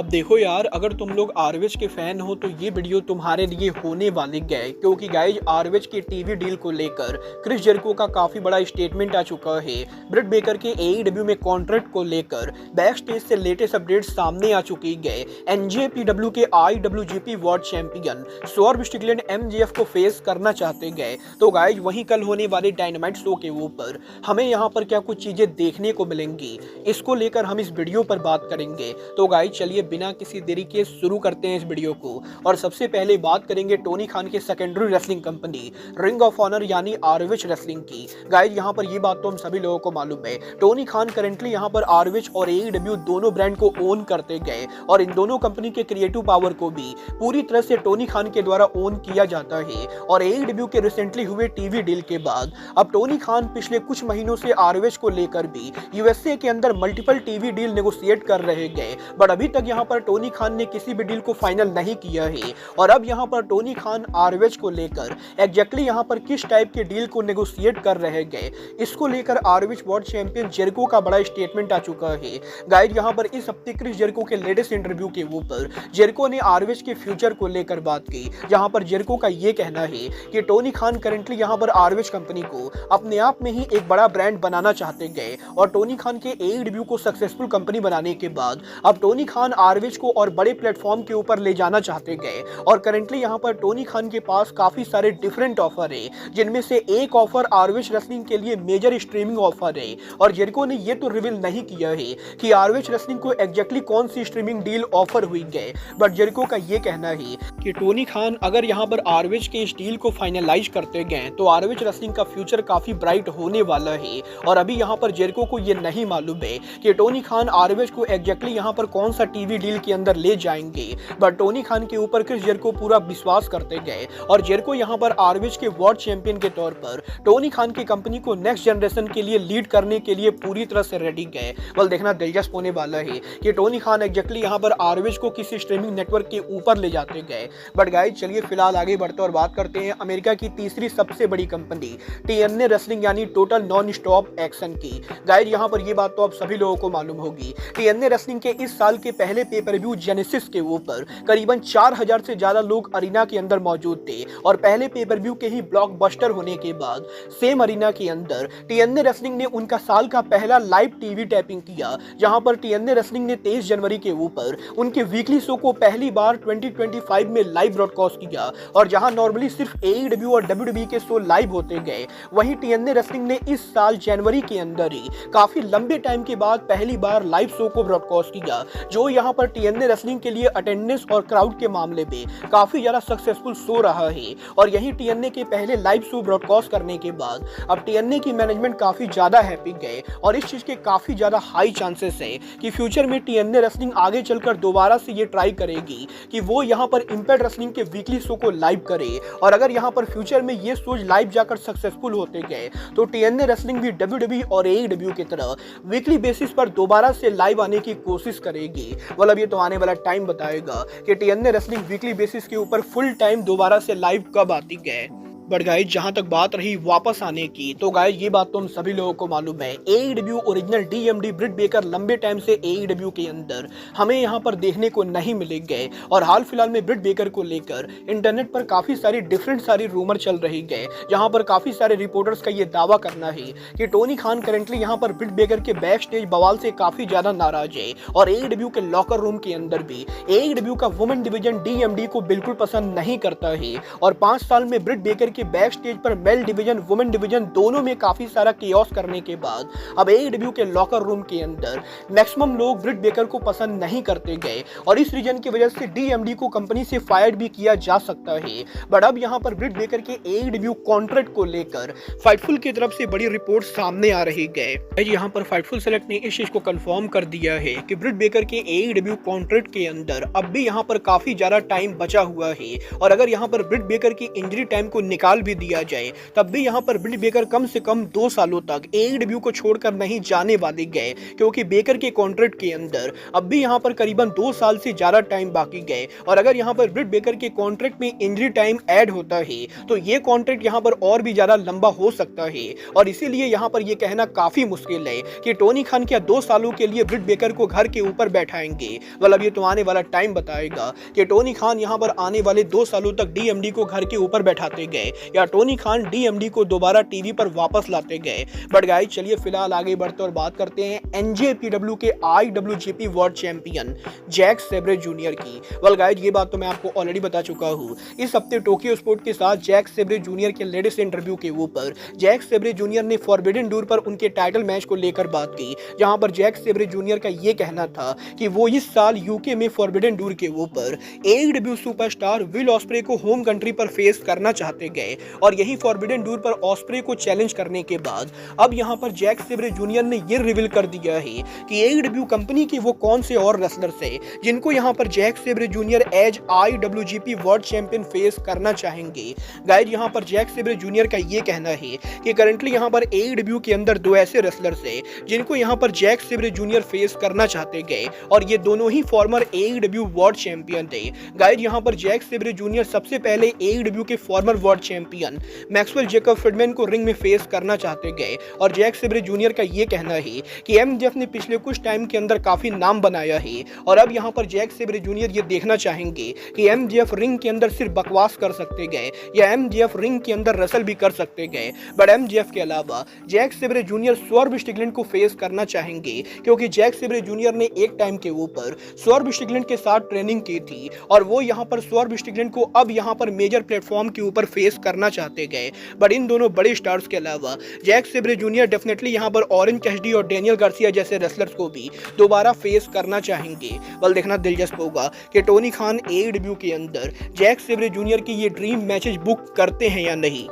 अब देखो यार, अगर तुम लोग आरविच के फैन हो तो ये वीडियो तुम्हारे लिए होने वाली है, क्योंकि गाइज आरविच की टीवी डील को लेकर क्रिस जेरिको का काफी बड़ा स्टेटमेंट आ चुका है। ब्रिट बेकर के एईडब्ल्यू में कॉन्ट्रैक्ट को लेकर बैक स्टेज से लेटेस्ट अपडेट सामने आ चुकी है। एनजेपीडब्ल्यू के आईडब्ल्यूजीपी वर्ल्ड चैंपियन सौरभ स्ट्रिकलैंड एमजेएफ को फेस करना चाहते गए। तो गाइज वहीं कल होने वाले डायनामाइट शो के ऊपर हमें यहाँ पर क्या कुछ चीजें देखने को मिलेंगी, इसको लेकर हम इस वीडियो पर बात करेंगे। तो गाइज चलिए बिना किसी देरी के शुरू करते हैं इस वीडियो को। और सबसे पहले बात करेंगे टोनी खान के secondary wrestling company Ring of Honor यानी आरविच रेसलिंग की। गाइज यहाँ पर ये बात तो हम सभी लोगों को मालूम है, टोनी खान करेंटली यहाँ पर आरविच और एईडब्ल्यू दोनों ब्रांड को ओन करते गए और इन दोनों कंपनी के क्रिएटिव पावर को भी पूरी तरह से टोनी खान के द्वारा ओन किया जाता है। और एईडब्ल्यू के रिसेंटली हुए टीवी डील के बाद अब टोनी खान पिछले कुछ महीनों से आरविच को लेकर भी यूएसए के अंदर मल्टीपल टीवी डील नेगोशिएट कर रहे गए, बट अभी तक यहाँ पर टोनी खान ने किसी भी डील को फाइनल नहीं किया है। और अब यहाँ पर टोनी खान आरविच को लेकर एग्जैक्टली यहाँ पर किस टाइप के डील को नेगोशिएट कर रहे गए, इसको लेकर आरविच वर्ल्ड चैंपियन जेरिको का बड़ा स्टेटमेंट आ चुका है। गाइड यहाँ पर इस हफ्ते क्रिस जेरिको के लेटेस्ट इंटरव्यू के ऊपर जेरिको ने आरविच के फ्यूचर को लेकर बात की, जहाँ पर जेरिको का ये कहना है कि टोनी खान करेंटली यहाँ पर आरविच कंपनी को अपने आप में ही एक बड़ा ब्रांड बनाना चाहते गए और टोनी खान के एईडब्ल्यू को सक्सेसफुल कंपनी बनाने के बाद अब टोनी खान आरविच को और बड़े प्लेटफॉर्म के ऊपर ले जाना चाहते गए। और करेंटली यहाँ पर टोनी खान के पास काफी सारे डिफरेंट ऑफर है, जिनमें से एक ऑफर आरविच रेसलिंग के लिए मेजर स्ट्रीमिंग ऑफर है। और जेरिको ने ये तो रिवील नहीं किया है कि आरविच रेसलिंग को एग्जैक्टली कौन सी स्ट्रीमिंग डील ऑफर हुई है, बट जेरिको का ये कहना है कि टोनी खान अगर यहाँ पर आरविच के इस डील को फाइनलाइज करते गए तो आरविच रेसलिंग का फ्यूचर काफी ब्राइट होने वाला है। और अभी यहाँ पर जेरिको को ये नहीं मालूम है कि टोनी खान आरविच को एग्जैक्टली यहाँ पर कौन सा टीवी डील के अंदर ले जाएंगे, बट टोनी खान के ऊपर क्रिस जेरिको पूरा विश्वास करते गए। और जेरिको यहाँ पर आरविच के वर्ल्ड चैंपियन के तौर पर टोनी खान की कंपनी को नेक्स्ट जनरेशन के लिए लीड करने के लिए पूरी तरह से रेडी गए। बल देखना दिलचस्प होने वाला है कि टोनी खान एग्जैक्टली यहाँ पर आरविच को किसी स्ट्रीमिंग नेटवर्क के ऊपर ले जाते गए। बट गाइस चलिए फिलहाल आगे बढ़ते और बात करते हैं अमेरिका की तीसरी सबसे बड़ी कंपनी टीएनए रेसलिंग यानी टोटल नॉन स्टॉप एक्शन की। गाइस यहाँ पर ये बात तो आप सभी लोगों को मालूम होगी, टीएनए रेसलिंग के इस साल के पहले पेपर व्यू जेनेसिस के ऊपर करीबन 4000 से ज्यादा लोग अरीना के अंदर मौजूद थे। और पहले पेपर व्यू के ही ब्लॉकबस्टर होने के बाद सेम अरीना के अंदर टीएनए रेसलिंग ने उनका साल का पहला लाइव टीवी टैपिंग किया, जहां पर टीएनए रेसलिंग ने 23 जनवरी के ऊपर उनके वीकली शो को पहली बार 2025 में लाइव ब्रॉडकास्ट किया। और जहां नॉर्मली सिर्फ एईडब्ल्यू और डब्ल्यूडब्ल्यूई के शो लाइव होते गए, वहीं टीएनए रेसलिंग ने इस साल जनवरी के अंदर ही काफी लंबे टाइम के बाद पहली बार लाइव शो को ब्रॉडकास्ट किया, जो यहाँ पर टीएनए रेसलिंग के लिए अटेंडेंस और क्राउड के मामले में काफी ज्यादा सक्सेसफुल शो रहा है। और यही टीएनए के पहले लाइव शो ब्रॉडकास्ट करने के बाद अब टीएनए की मैनेजमेंट काफी ज्यादा हैप्पी गए और इस चीज के काफी ज्यादा हाई चांसेस है कि फ्यूचर में टीएनए रेसलिंग आगे चलकर दोबारा से ये ट्राई करेगी कि वो यहाँ पर इंपैक्ट रेसलिंग के वीकली शो को लाइव करे। और अगर यहाँ पर फ्यूचर में ये शोज लाइव जाकर सक्सेसफुल होते गए तो टीएनए रेसलिंग भी डब्ल्यूडब्ल्यूई और एईडब्ल्यू की तरह वीकली बेसिस पर दोबारा से लाइव आने की कोशिश करेगी। मतलब ये तो आने वाला टाइम बताएगा कि टीएनए रेसलिंग वीकली बेसिस के ऊपर फुल टाइम दोबारा से लाइव कब आती है। बट गाइज जहां तक बात रही वापस आने की, तो गाइज ये बात तो हम सभी लोगों को मालूम है, एईडब्ल्यू ओरिजिनल डीएमडी ब्रिट बेकर लंबे टाइम से एईडब्ल्यू के अंदर हमें यहां पर देखने को नहीं मिलेंगे। और हाल फिलहाल में ब्रिट बेकर को लेकर इंटरनेट पर काफी सारी डिफरेंट रूमर चल रही है, जहां पर काफी सारे रिपोर्टर्स का ये दावा करना है कि टोनी खान करेंटली यहाँ पर ब्रिट बेकर के बैक स्टेज बवाल से काफी ज्यादा नाराज है। और एईडब्ल्यू के लॉकर रूम के अंदर भी एईडब्ल्यू का वुमेन डिवीजन डीएमडी को बिल्कुल पसंद नहीं करता है। और 5 साल में ब्रिट बेकर के बैक स्टेज पर मेल डिवीजन वुमेन डिवीजन दोनों में काफी सारा केओस करने के बाद अब एईडब्ल्यू के लॉकर रूम के अंदर मैक्सिमम लोग ब्रिट बेकर को पसंद नहीं करते गए और इस रीजन की वजह से डीएमडी को कंपनी से फायर भी किया जा सकता है। बट अब यहाँ पर ब्रिट बेकर के एईडब्ल्यू कॉन्ट्रैक्ट को लेकर फाइटफुल की तरफ से बड़ी रिपोर्ट सामने आ रही है। यहाँ पर फाइटफुल सेलेक्ट ने इस चीज को कंफर्म कर दिया है कि ब्रिट बेकर के एईडब्ल्यू कॉन्ट्रैक्ट के अंदर अब भी यहाँ पर काफी ज्यादा टाइम बचा हुआ है। और अगर यहाँ पर ब्रिट बेकर की इंजरी टाइम को निकाल निकाल भी दिया जाए तब भी यहाँ पर ब्रिट बेकर कम से कम 2 सालों तक एईडब्ल्यू को छोड़कर नहीं जाने वाले गए, क्योंकि बेकर के कॉन्ट्रैक्ट के अंदर अब भी यहाँ पर करीबन 2 साल से ज्यादा टाइम बाकी गए। और अगर यहाँ पर ब्रिट बेकर के कॉन्ट्रैक्ट में इंजरी टाइम ऐड होता है तो ये कॉन्ट्रैक्ट यहाँ पर और भी ज्यादा लंबा हो सकता है। और इसीलिए यहाँ पर यह कहना काफी मुश्किल है कि टोनी खान क्या 2 सालों के लिए ब्रिट बेकर को घर के ऊपर बैठाएंगे। मतलब ये तो आने वाला टाइम बताएगा कि टोनी खान यहाँ पर आने वाले 2 सालों तक डीएमडी को घर के ऊपर बैठाते गए या टोनी खान डीएमडी को दोबारा टीवी पर वापस लाते गए। बट गाइस चलिए फिलहाल आगे बढ़ते और बात करते हैं एनजेपीडब्ल्यू के IWGP world champion Zack Sabre Junior की। वेल गाइस ये बात तो मैं आपको ऑलरेडी बता चुका हूँ। इस हफ्ते टोक्यो स्पोर्ट के साथ जैक सेब्रे जूनियर के लेटेस्ट इंटरव्यू के ऊपर जैक सेब्रे जूनियर ने फॉरबिडन डोर पर उनके टाइटल मैच को लेकर बात की, जहां पर जैक सेब्रे जूनियर का ये कहना था कि वो इस साल यूके में फॉरबिडन डोर के ऊपर एईडब्ल्यू सुपरस्टार विल ऑस्प्रे को होम कंट्री पर फेस करना चाहते गए। और यही फॉरबिडन डोर पर ऑस्प्रे को चैलेंज करने के बाद अब यहां पर जैक सेब्रे जूनियर ने ये रिवील कर दिया है कि एईडब्ल्यू कंपनी के वो कौन से और रेसलर्स हैं जिनको यहां पर Jack Sabre Junior as IWGP world champion face करना चाहेंगे। गाइस यहां पर जैक सेब्रे जूनियर का ये कहना है कि करंटली यहां पर एईडब्ल्यू के अंदर 2 ऐसे रेसलर्स हैं जिनको यहां पर जैक सेब्रे जूनियर फेस करना चाहते गए और ये दोनों ही फॉर्मर एईडब्ल्यू वर्ल्ड चैंपियन थे। गाइस यहां पर जैक सेब्रे जूनियर सबसे पहले एईडब्ल्यू के former world champion Maxwell Jacob Friedman को रिंग में फेस करना चाहते गए। और जैक सेब्रे जूनियर का ये कहना है कि एमजेएफ ने पिछले कुछ टाइम के अंदर काफी नाम बनाया है और अब यहां पर जैक सेब्रे जूनियर ये देखना चाहेंगे कि एमजेएफ रिंग के अंदर सिर्फ बकवास कर सकते गए या एमजेएफ रिंग के अंदर रेसल भी कर सकते गए। बट एमजेएफ के अलावा जैक सेब्रे जूनियर स्वॉर्ब स्टिगलैंड को फेस करना चाहेंगे, क्योंकि जैक सेब्रे जूनियर ने एक टाइम के ऊपर स्वॉर्ब स्टिगलैंड के साथ ट्रेनिंग की थी और वो यहां पर स्वॉर्ब स्टिगलैंड को अब यहां पर मेजर प्लेटफॉर्म के ऊपर फेस करना चाहते गए। बट इन दोनों बड़े स्टार्स के अलावा जैक सेब्रे जूनियर डेफिनेटली यहां पर ऑरेंज कैसिडी और डेनियल गार्सिया जैसे रेसलर्स को भी दोबारा फेस करना चाहेंगे। बल देखना दिलचस्प होगा कि टोनी खान एईडब्ल्यू के अंदर जैक सेब्रे जूनियर की ये ड्रीम मैचेस बुक करते हैं या नहीं।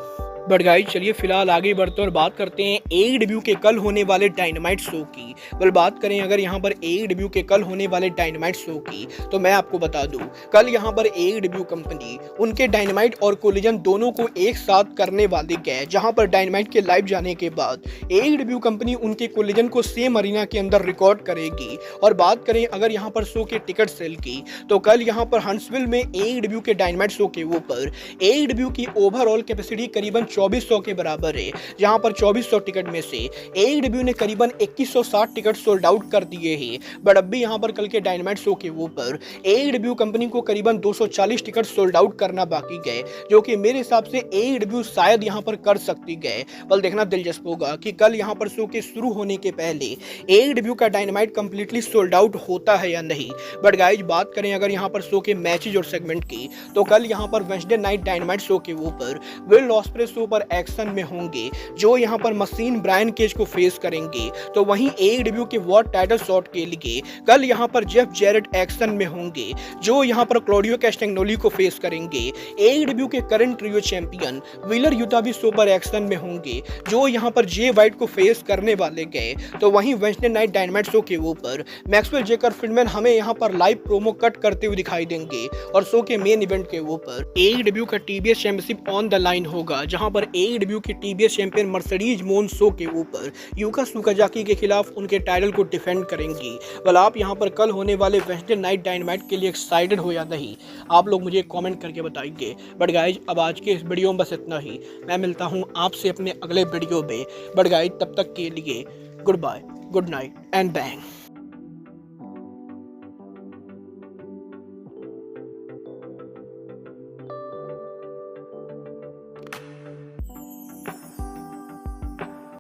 बट गाइस चलिए फिलहाल आगे बढ़ते और बात करते हैं एईडब्ल्यू के कल होने वाले डायनामाइट शो की। बल बात करें अगर यहाँ पर एईडब्ल्यू के कल होने वाले डायनामाइट शो की तो मैं आपको बता दूं कल यहाँ पर एईडब्ल्यू कंपनी उनके डायनामाइट और कोलिजन दोनों को एक साथ करने वाले गए, जहाँ पर डायनामाइट के लाइव जाने के बाद एईडब्ल्यू कंपनी उनके कोलिजन को सेम अरीना के अंदर रिकॉर्ड करेगी। और बात करें अगर यहाँ पर शो के टिकट सेल की तो कल यहाँ पर हंट्सविल में एईडब्ल्यू के डायनामाइट शो के ऊपर एईडब्ल्यू की ओवरऑल कैपेसिटी करीबन 2400 के बराबर है, जहां पर 2400 टिकट में से एईडब्ल्यू ने करीबन 2160 टिकट सोल्ड आउट कर दिए हैं। बट अब भी यहां पर कल के डायनामाइट शो के ऊपर एईडब्ल्यू कंपनी को करीबन 240 टिकट सोल्ड आउट करना बाकी गए, जो कि मेरे हिसाब से एईडब्ल्यू शायद यहां पर कर सकती गए। बल देखना दिलचस्प होगा कि कल यहां पर शो के शुरू होने के पहले एईडब्ल्यू का डायनामाइट कंप्लीटली सोल्ड आउट होता है या नहीं। बट गाइस बात करें अगर यहां पर शो के मैचेज और सेगमेंट की तो कल यहां पर वेडनेसडे नाइट डायनामाइट शो के ऊपर विल ऑस्प्रे शो पर एक्शन में होंगे, जो यहां पर मशीन ब्रायन केज को फेस करेंगे। तो वहीं एईडब्ल्यू के वर्ल्ड टाइटल शॉट के लिए कल यहां पर जेफ जैरेट एक्शन में होंगे, जो यहां पर क्लॉडियो कैस्टेग्नोली को फेस करेंगे। एईडब्ल्यू के current trio champion wheeler Utah भी शो पर एक्शन में होंगे, जो यहां पर जे वाइट को फेस करने वाले गए। तो वहीं वेडनेसडे नाइट डायनामाइट शो के ऊपर मैक्सवेल जेकब फ्रीडमैन हमें यहां पर लाइव प्रोमो कट करते हुए दिखाई देंगे और शो के मेन इवेंट के ऊपर एईडब्ल्यू का TBS championship on the line होगा, जहां पर एईडब्ल्यू की टीबीएस चैंपियन मर्सिडीज मोन शो के ऊपर यूका सुकाजाकी के खिलाफ उनके टाइटल को डिफेंड करेंगी। well, आप यहां पर कल होने वाले वेडनेसडे नाइट डायनामाइट के लिए एक्साइटेड हो या नहीं, आप लोग मुझे कमेंट करके बताएंगे। बट गाइज अब आज के इस वीडियो में बस इतना ही। मैं मिलता हूं आपसे अपने अगले वीडियो में। बट गाइज तब तक के लिए goodbye, good night and bang.